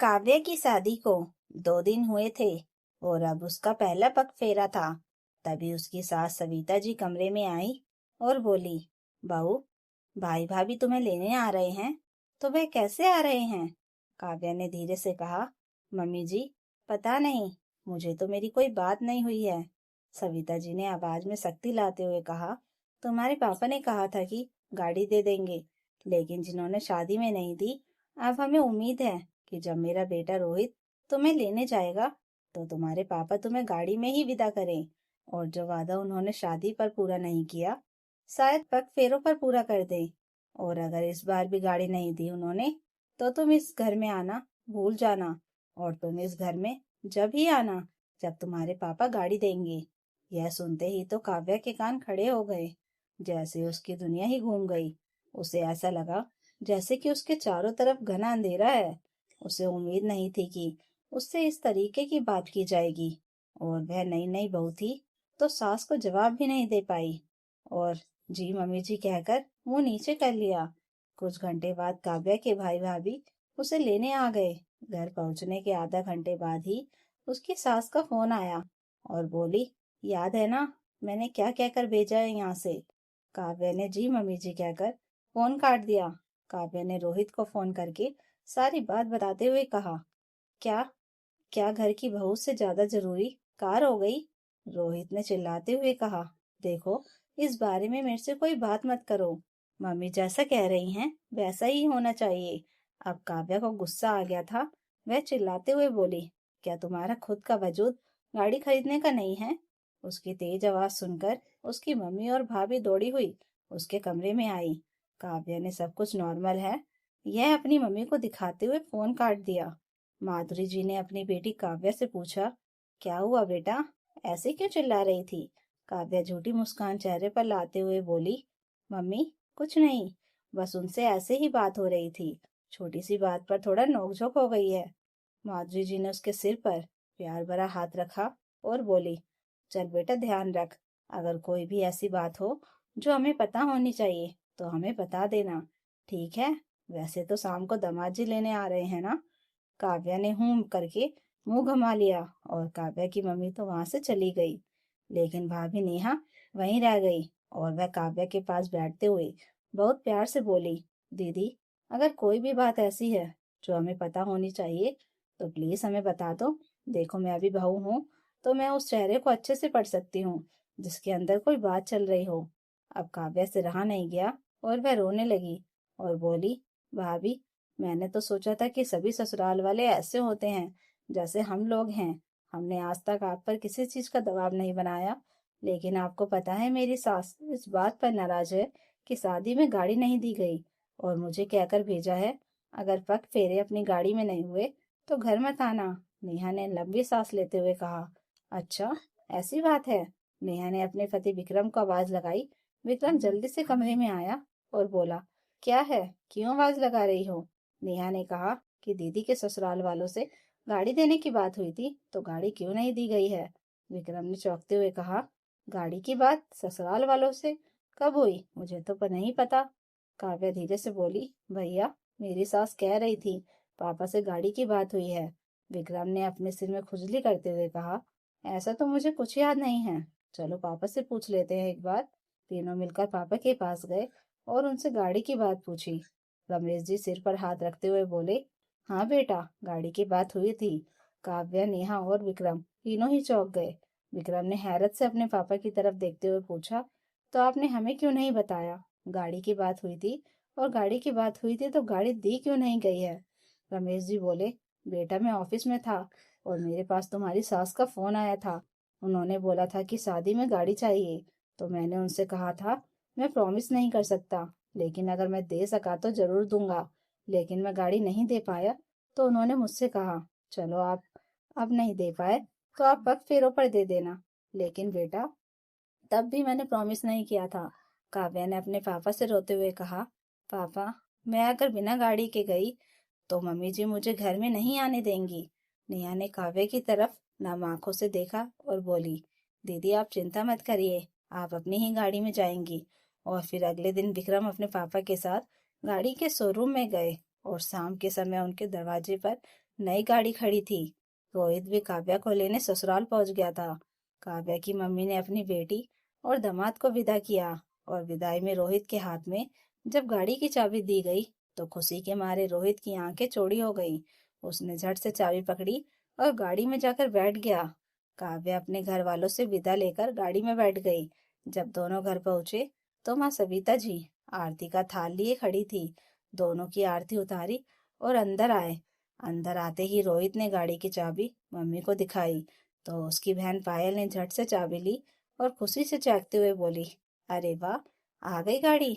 काव्य की शादी को 2 दिन हुए थे और अब उसका पहला पग फेरा था। तभी उसकी सास सविता जी कमरे में आई और बोली, बहू, भाई भाभी तुम्हें लेने आ रहे हैं। तो वह कैसे आ रहे हैं? काव्या ने धीरे से कहा, मम्मी जी, पता नहीं, मुझे तो मेरी कोई बात नहीं हुई है। सविता जी ने आवाज में सख्ती लाते हुए कहा, तुम्हारे पापा ने कहा था कि गाड़ी दे देंगे, लेकिन जिन्होंने शादी में नहीं दी, अब हमें उम्मीद है कि जब मेरा बेटा रोहित तुम्हें लेने जाएगा तो तुम्हारे पापा तुम्हें गाड़ी में ही विदा करें, और जो वादा उन्होंने शादी पर पूरा नहीं किया शायद पग फेरों पर पूरा कर दें। और अगर इस बार भी गाड़ी नहीं दी उन्होंने तो तुम इस घर में आना भूल जाना, और तुम इस घर में जब ही आना जब तुम्हारे पापा गाड़ी देंगे। यह सुनते ही तो काव्या के कान खड़े हो गए, जैसे उसकी दुनिया ही घूम गई। उसे ऐसा लगा जैसे कि उसके चारों तरफ घना अंधेरा है। उसे उम्मीद नहीं थी कि उससे इस तरीके की बात की जाएगी, और वह नई नई बहू थी तो सास को जवाब भी नहीं दे पाई और जी मम्मी जी कहकर मुंह नीचे कर लिया। कुछ घंटे बाद काव्या के भाई भाभी उसे लेने आ गए। घर पहुंचने के आधा घंटे बाद ही उसकी सास का फोन आया और बोली, याद है ना, मैंने क्या कहकर भेजा है यहाँ से? काव्या ने जी मम्मी जी कहकर फोन काट दिया। काव्या ने रोहित को फोन करके सारी बात बताते हुए कहा, क्या क्या घर की बहू से ज्यादा जरूरी कार हो गई? रोहित ने चिल्लाते हुए कहा, देखो, इस बारे में मेरे से कोई बात मत करो। मम्मी जैसा कह रही हैं वैसा ही होना चाहिए। अब काव्या को गुस्सा आ गया था। वह चिल्लाते हुए बोली, क्या तुम्हारा खुद का वजूद गाड़ी खरीदने का नहीं है? उसकी तेज आवाज सुनकर उसकी मम्मी और भाभी दौड़ी हुई उसके कमरे में आई। काव्या ने सब कुछ नॉर्मल है यह अपनी मम्मी को दिखाते हुए फोन काट दिया। माधुरी जी ने अपनी बेटी काव्या से पूछा, क्या हुआ बेटा, ऐसे क्यों चिल्ला रही थी? काव्या झूठी मुस्कान चेहरे पर लाते हुए बोली, मम्मी, कुछ नहीं, बस उनसे ऐसे ही बात हो रही थी, छोटी सी बात पर थोड़ा नोकझोंक हो गई है। माधुरी जी ने उसके सिर पर प्यार भरा हाथ रखा और बोली, चल बेटा, ध्यान रख, अगर कोई भी ऐसी बात हो जो हमें पता होनी चाहिए तो हमें बता देना, ठीक है? वैसे तो शाम को दामाद जी लेने आ रहे हैं ना? काव्या ने हूं करके मुंह घुमा लिया और काव्या की मम्मी तो वहां से चली गई, लेकिन भाभी नेहा वहीं रह गई और वह काव्या के पास बैठते हुए बहुत प्यार से बोली, दीदी, अगर कोई भी बात ऐसी है जो हमें पता होनी चाहिए तो प्लीज हमें बता दो। देखो, मैं अभी बहू हूँ तो मैं उस चेहरे को अच्छे से पढ़ सकती हूँ जिसके अंदर कोई बात चल रही हो। अब काव्या से रहा नहीं गया और वह रोने लगी और बोली, भाभी, मैंने तो सोचा था कि सभी ससुराल वाले ऐसे होते हैं जैसे हम लोग हैं। हमने आज तक आप पर किसी चीज का दबाव नहीं बनाया, लेकिन आपको पता है मेरी सास इस बात पर नाराज है कि शादी में गाड़ी नहीं दी गई और मुझे कहकर भेजा है, अगर पग फेरे अपनी गाड़ी में नहीं हुए तो घर मत आना। नेहा ने लंबी सांस लेते हुए कहा, अच्छा, ऐसी बात है? नेहा ने अपने पति विक्रम को आवाज लगाई। विक्रम जल्दी से कमरे में आया और बोला, क्या है, क्यों आवाज लगा रही हो? नेहा ने कहा कि दीदी के ससुराल वालों से गाड़ी देने की बात हुई थी तो गाड़ी क्यों नहीं दी गई है? विक्रम ने चौंकते हुए कहा, गाड़ी की बात ससुराल वालों से कब हुई, मुझे तो नहीं पता। काव्या धीरे से बोली, भैया, मेरी सास कह रही थी पापा से गाड़ी की बात हुई है। विक्रम ने अपने सिर में खुजली करते हुए कहा, ऐसा तो मुझे कुछ याद नहीं है, चलो पापा से पूछ लेते हैं एक बार। तीनों मिलकर पापा के पास गए और उनसे गाड़ी की बात पूछी। रमेश जी सिर पर हाथ रखते हुए बोले, हाँ बेटा, गाड़ी की बात हुई थी। काव्या, नेहा और विक्रम तीनों ही चौंक गए। विक्रम ने हैरत से अपने पापा की तरफ देखते हुए पूछा, तो आपने हमें क्यों नहीं बताया? गाड़ी की बात हुई थी और गाड़ी की बात हुई थी तो गाड़ी दी क्यों नहीं गई है? रमेश जी बोले, बेटा, मैं ऑफिस में था और मेरे पास तुम्हारी सास का फोन आया था। उन्होंने बोला था कि शादी में गाड़ी चाहिए, तो मैंने उनसे कहा था मैं प्रॉमिस नहीं कर सकता, लेकिन अगर मैं दे सका तो जरूर दूंगा। लेकिन मैं गाड़ी नहीं दे पाया तो उन्होंने मुझसे कहा, चलो, आप अब नहीं दे पाए तो आप पग फेरों पर दे देना। लेकिन बेटा, तब भी मैंने प्रॉमिस नहीं किया था। काव्या ने अपने पापा से रोते हुए कहा, पापा, मैं अगर बिना गाड़ी के गई तो मम्मी जी मुझे घर में नहीं आने देंगी। नेहा ने काव्या की तरफ नम आंखों से देखा और बोली, दीदी, आप चिंता मत करिए, आप अपनी ही गाड़ी में जाएंगी। और फिर अगले दिन विक्रम अपने पापा के साथ गाड़ी के शोरूम में गए और शाम के समय उनके दरवाजे पर नई गाड़ी खड़ी थी। रोहित भी काव्या को लेने ससुराल पहुंच गया था। काव्या की मम्मी ने अपनी बेटी और दामाद को विदा किया और विदाई में रोहित के हाथ में जब गाड़ी की चाबी दी गई तो खुशी के मारे रोहित की आंखें चौड़ी हो गई। उसने झट से चाबी पकड़ी और गाड़ी में जाकर बैठ गया। काव्या अपने घर वालों से विदा लेकर गाड़ी में बैठ गई। जब दोनों घर पहुंचे तो माँ सविता जी आरती का थाल लिए खड़ी थी। दोनों की आरती उतारी और अंदर आए। अंदर आते ही रोहित ने गाड़ी की चाबी मम्मी को दिखाई तो उसकी बहन पायल ने झट से चाबी ली और खुशी से चहकते हुए बोली, अरे वाह, आ गई गाड़ी।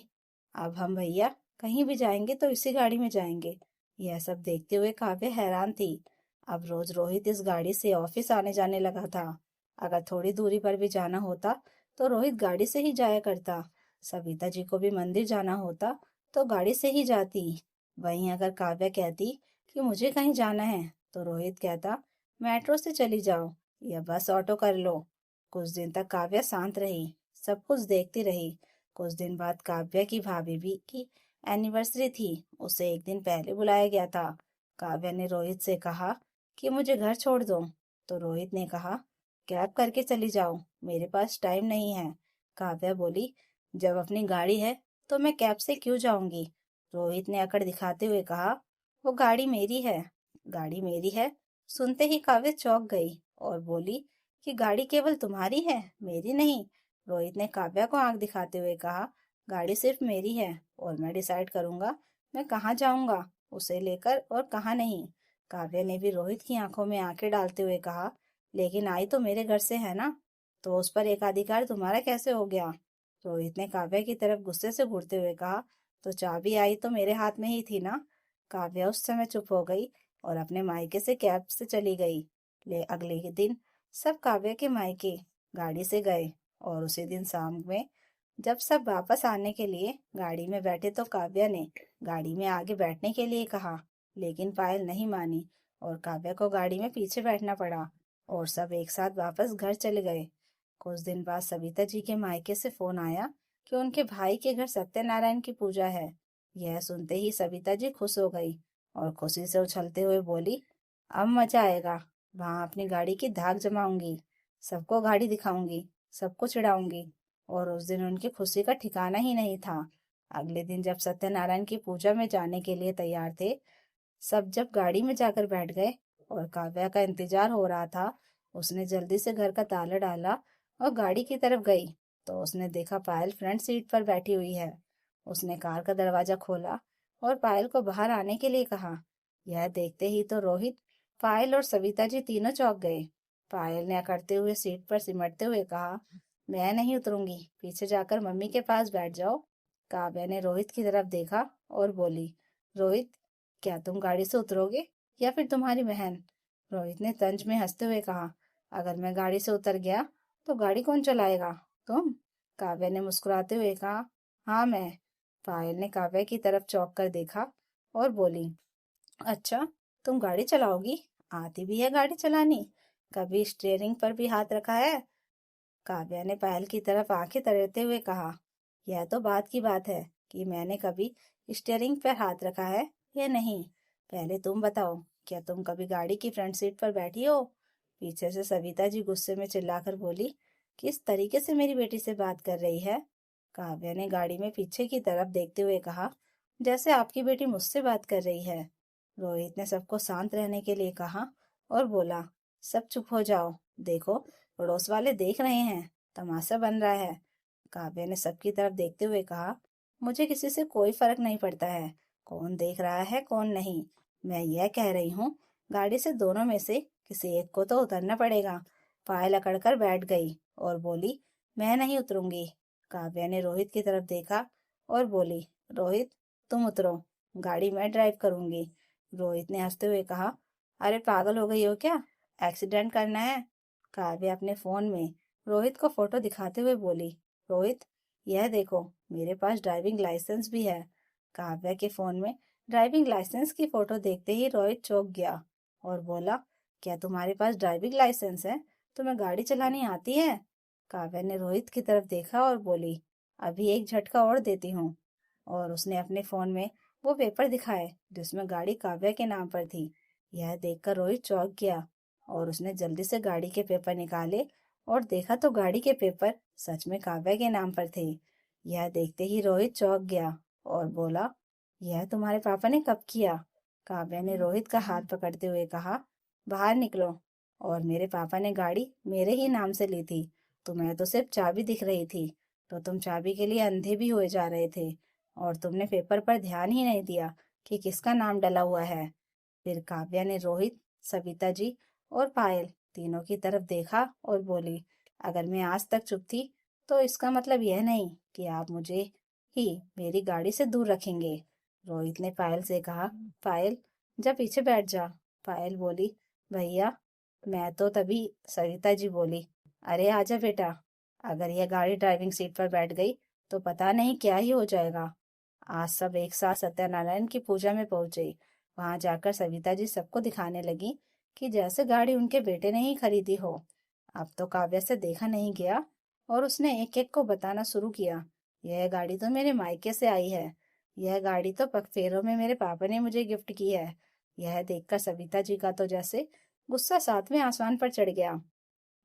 अब हम भैया कहीं भी जाएंगे तो इसी गाड़ी में जाएंगे। यह सब देखते हुए काव्या हैरान थी। अब रोज रोहित इस गाड़ी से ऑफिस आने जाने लगा था। अगर थोड़ी दूरी पर भी जाना होता तो रोहित गाड़ी से ही जाया करता। सविता जी को भी मंदिर जाना होता तो गाड़ी से ही जाती। वहीं अगर काव्या कहती कि मुझे कहीं जाना है तो रोहित कहता, मेट्रो से चली जाओ या बस ऑटो कर लो। कुछ दिन तक काव्या शांत रही, सब कुछ देखती रही। कुछ दिन बाद काव्या की भाभी भी की एनिवर्सरी थी। उसे एक दिन पहले बुलाया गया था। काव्या ने रोहित से कहा कि मुझे घर छोड़ दो तो रोहित ने कहा, कैब करके चली जाओ, मेरे पास टाइम नहीं है। काव्या बोली, जब अपनी गाड़ी है तो मैं कैब से क्यों जाऊंगी। रोहित ने अकड़ दिखाते हुए कहा, वो गाड़ी मेरी है। गाड़ी मेरी है सुनते ही काव्या चौंक गई और बोली कि गाड़ी केवल तुम्हारी है, मेरी नहीं। रोहित ने काव्या को आंख दिखाते हुए कहा, गाड़ी सिर्फ मेरी है और मैं डिसाइड करूंगा मैं कहाँ जाऊंगा उसे लेकर और कहाँ नहीं। काव्या ने भी रोहित की आंखों में आंखें डालते हुए कहा, लेकिन आई तो मेरे घर से है ना, तो उस पर एकाधिकार तुम्हारा कैसे हो गया। रोहित ने काव्या की तरफ गुस्से से घूरते हुए कहा, तो चाबी आई तो मेरे हाथ में ही थी ना। काव्या उस समय चुप हो गई और अपने मायके से कैब से चली गई। ले अगले ही दिन सब काव्या के मायके गाड़ी से गए और उसी दिन शाम में जब सब वापस आने के लिए गाड़ी में बैठे तो काव्या ने गाड़ी में आगे बैठने के लिए कहा, लेकिन पायल नहीं मानी और काव्या को गाड़ी में पीछे बैठना पड़ा और सब एक साथ वापस घर चले गए। कुछ दिन बाद सविता जी के मायके से फोन आया कि उनके भाई के घर सत्यनारायण की पूजा है। यह सुनते ही सविता जी खुश हो गई और खुशी से उछलते हुए बोली, अब मजा आएगा, वहां अपनी गाड़ी की धाक जमाऊंगी, सबको गाड़ी दिखाऊंगी, सबको चिढ़ाऊंगी। और उस दिन उनकी खुशी का ठिकाना ही नहीं था। अगले दिन जब सत्यनारायण की पूजा में जाने के लिए तैयार थे, सब जब गाड़ी में जाकर बैठ गए और काव्या का इंतजार हो रहा था, उसने जल्दी से घर का ताला डाला और गाड़ी की तरफ गई तो उसने देखा पायल फ्रंट सीट पर बैठी हुई है। उसने कार का दरवाजा खोला और पायल को बाहर आने के लिए कहा। यह देखते ही तो रोहित, पायल और सविता जी तीनों चौंक गए। पायल ने अकड़ते हुए सीट पर सिमटते हुए कहा, मैं नहीं उतरूंगी, पीछे जाकर मम्मी के पास बैठ जाओ। काव्या ने रोहित की तरफ देखा और बोली, रोहित, क्या तुम गाड़ी से उतरोगे या फिर तुम्हारी बहन। रोहित ने तंज में हंसते हुए कहा, अगर मैं गाड़ी से उतर गया तो गाड़ी कौन चलाएगा, तुम। काव्या ने मुस्कुराते हुए कहा, हाँ मैं। पायल ने काव्या की तरफ चौंक कर देखा और बोली, अच्छा, तुम गाड़ी चलाओगी, आती भी है गाड़ी चलानी, कभी स्टीयरिंग पर भी हाथ रखा है। काव्या ने पायल की तरफ आंखें तरेते हुए कहा, यह तो बात की बात है कि मैंने कभी स्टीयरिंग पर हाथ रखा है या नहीं। पहले तुम बताओ, क्या तुम कभी गाड़ी की फ्रंट सीट पर बैठी हो। पीछे से सविता जी गुस्से में चिल्लाकर बोली, किस तरीके से मेरी बेटी से बात कर रही है। काव्या ने गाड़ी में पीछे की तरफ देखते हुए कहा, जैसे आपकी बेटी मुझसे बात कर रही है। रोहित ने सबको शांत रहने के लिए कहा और बोला, सब चुप हो जाओ, देखो पड़ोस वाले देख रहे हैं, तमाशा बन रहा है। काव्या ने सबकी तरफ देखते हुए कहा, मुझे किसी से कोई फर्क नहीं पड़ता है, कौन देख रहा है कौन नहीं। मैं यह कह रही हूँ, गाड़ी से दोनों में से किसी एक को तो उतरना पड़ेगा। पायल अकड़कर बैठ गई और बोली, मैं नहीं उतरूंगी। काव्या ने रोहित की तरफ देखा और बोली, रोहित, तुम उतरो, गाड़ी मैं ड्राइव करूंगी। रोहित ने हंसते हुए कहा, अरे पागल हो गई हो क्या, एक्सीडेंट करना है। काव्या अपने फोन में रोहित को फोटो दिखाते हुए बोली, रोहित, यह देखो, मेरे पास ड्राइविंग लाइसेंस भी है। काव्या के फोन में ड्राइविंग लाइसेंस की फोटो देखते ही रोहित चौंक गया और बोला, क्या तुम्हारे पास ड्राइविंग लाइसेंस है, तुम्हें गाड़ी चलानी आती है। काव्या ने रोहित की तरफ देखा और बोली, अभी एक झटका और देती हूँ। और उसने अपने फोन में वो पेपर दिखाए जिसमें गाड़ी काव्या के नाम पर थी। यह देखकर रोहित चौंक गया और उसने जल्दी से गाड़ी के पेपर निकाले और देखा तो गाड़ी के पेपर सच में काव्या के नाम पर थे। यह देखते ही रोहित चौंक गया और बोला, यह तुम्हारे पापा ने कब किया? काव्या ने रोहित का हाथ पकड़ते हुए कहा, बाहर निकलो। और मेरे पापा ने गाड़ी मेरे ही नाम से ली थी। तुम्हें तो सिर्फ चाबी दिख रही थी, तो तुम चाबी के लिए अंधे भी हुए जा रहे थे और तुमने पेपर पर ध्यान ही नहीं दिया कि किसका नाम डला हुआ है। फिर काव्या ने रोहित, सविता जी और पायल तीनों की तरफ देखा और बोली, अगर मैं आज तक चुप थी तो इसका मतलब यह नहीं कि आप मुझे ही मेरी गाड़ी से दूर रखेंगे। रोहित ने पायल से कहा, पायल जा पीछे बैठ जा। पायल बोली, भैया मैं तो तभी। सविता जी बोली, अरे आजा बेटा, अगर यह गाड़ी ड्राइविंग सीट पर बैठ गई तो पता नहीं क्या ही हो जाएगा। आज सब एक साथ सत्यनारायण की पूजा में पहुंचे। वहां जाकर सविता जी सबको दिखाने लगी कि जैसे गाड़ी उनके बेटे ने ही खरीदी हो। अब तो काव्या से देखा नहीं गया और उसने एक एक को बताना शुरू किया, यह गाड़ी तो मेरे मायके से आई है। यह गाड़ी तो पगफेरों में मेरे पापा ने मुझे गिफ्ट की है। यह देखकर सविता जी का तो जैसे गुस्सा सातवें आसमान पर चढ़ गया।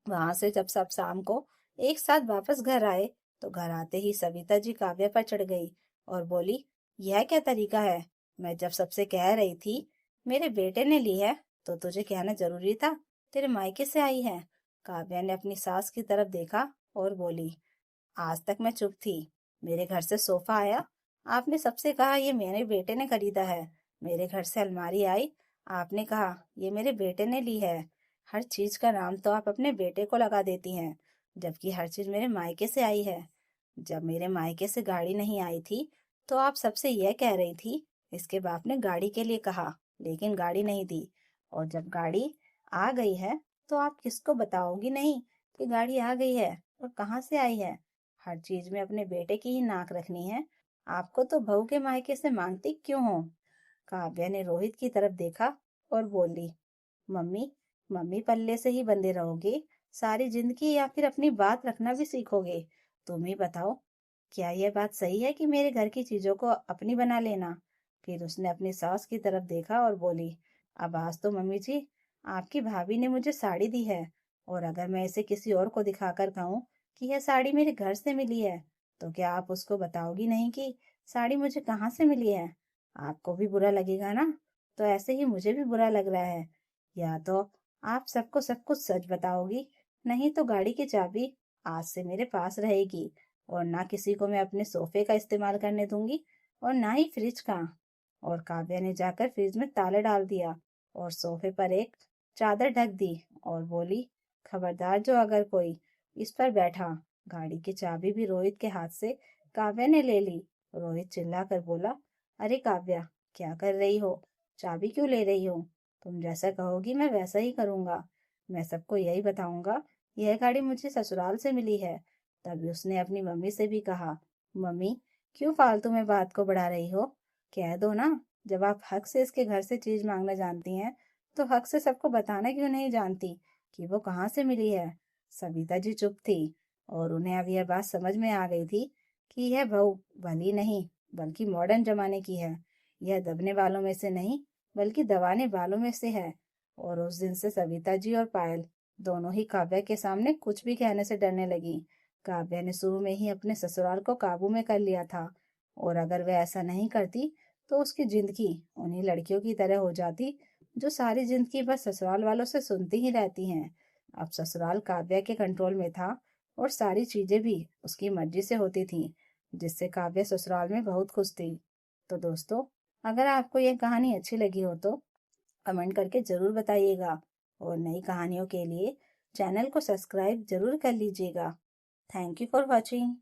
वहां से जब सब शाम को एक साथ वापस घर आए तो घर आते ही सविता जी काव्या पर चढ़ गई और बोली, यह क्या तरीका है? मैं जब सबसे कह रही थी मेरे बेटे ने ली है तो तुझे कहना जरूरी था तेरे मायके से आई है। काव्या ने अपनी सास की तरफ देखा और बोली, आज तक मैं चुप थी। मेरे घर से सोफा आया, आपने सबसे कहा ये मेरे बेटे ने खरीदा है। मेरे घर से अलमारी आई, आपने कहा ये मेरे बेटे ने ली है। हर चीज का नाम तो आप अपने बेटे को लगा देती हैं, जबकि हर चीज मेरे मायके से आई है। जब मेरे मायके से गाड़ी नहीं आई थी तो आप सबसे यह कह रही थी इसके बाप ने गाड़ी के लिए कहा लेकिन गाड़ी नहीं दी। और जब गाड़ी आ गई है तो आप किसको बताओगी नहीं कि गाड़ी आ गई है और कहाँ से आई है। हर चीज में अपने बेटे की ही नाक रखनी है। आपको तो बहू के मायके से मांगती क्यों हो? काव्या ने रोहित की तरफ देखा और बोली, मम्मी, मम्मी पल्ले से ही बंधे रहोगे सारी जिंदगी या फिर अपनी बात रखना भी सीखोगे? तुम ही बताओ, क्या यह बात सही है कि मेरे घर की चीजों को अपनी बना लेना? फिर उसने अपनी सास की तरफ देखा और बोली, अब आज तो मम्मी जी आपकी भाभी ने मुझे साड़ी दी है और अगर मैं इसे किसी और को दिखाकर कहूँ कि यह साड़ी मेरे घर से मिली है तो क्या आप उसको बताओगी नहीं कि साड़ी मुझे कहाँ से मिली है? आपको भी बुरा लगेगा ना? तो ऐसे ही मुझे भी बुरा लग रहा है। या तो आप सबको सब कुछ सच बताओगी, नहीं तो गाड़ी की चाबी आज से मेरे पास रहेगी और ना किसी को मैं अपने सोफे का इस्तेमाल करने दूंगी और ना ही फ्रिज का। और काव्या ने जाकर फ्रिज में ताला डाल दिया और सोफे पर एक चादर ढक दी और बोली, खबरदार जो अगर कोई इस पर बैठा। गाड़ी की चाबी भी रोहित के हाथ से काव्या ने ले ली। रोहित चिल्लाकर बोला, अरे काव्या, क्या कर रही हो? चाबी क्यों ले रही हो? तुम जैसा कहोगी मैं वैसा ही करूंगा। मैं सबको यही बताऊंगा यह गाड़ी मुझे ससुराल से मिली है। तभी उसने अपनी मम्मी से भी कहा, मम्मी क्यों फालतू में बात को बढ़ा रही हो? कह दो ना, जब आप हक से इसके घर से चीज मांगना जानती हैं तो हक से सबको बताना क्यों नहीं जानती कि वो कहाँ से मिली है? सविता जी चुप थी और उन्हें अब यह बात समझ में आ गई थी कि यह बहू भली नहीं बल्कि मॉडर्न जमाने की है। यह दबने वालों में से नहीं बल्कि दबाने वालों में से है। और उस दिन से सविता जी और पायल दोनों ही काव्या के सामने कुछ भी कहने से डरने लगी। काव्या ने शुरू में ही अपने ससुराल को काबू में कर लिया था और अगर वह ऐसा नहीं करती तो उसकी जिंदगी उन्हीं लड़कियों की तरह हो जाती जो सारी जिंदगी बस ससुराल वालों से सुनती ही रहती हैं। अब ससुराल काव्या के कंट्रोल में था और सारी चीजें भी उसकी मर्जी से होती थीं, जिससे काव्या ससुराल में बहुत खुश थी। तो दोस्तों, अगर आपको यह कहानी अच्छी लगी हो तो कमेंट करके जरूर बताइएगा और नई कहानियों के लिए चैनल को सब्सक्राइब जरूर कर लीजिएगा। Thank you for watching.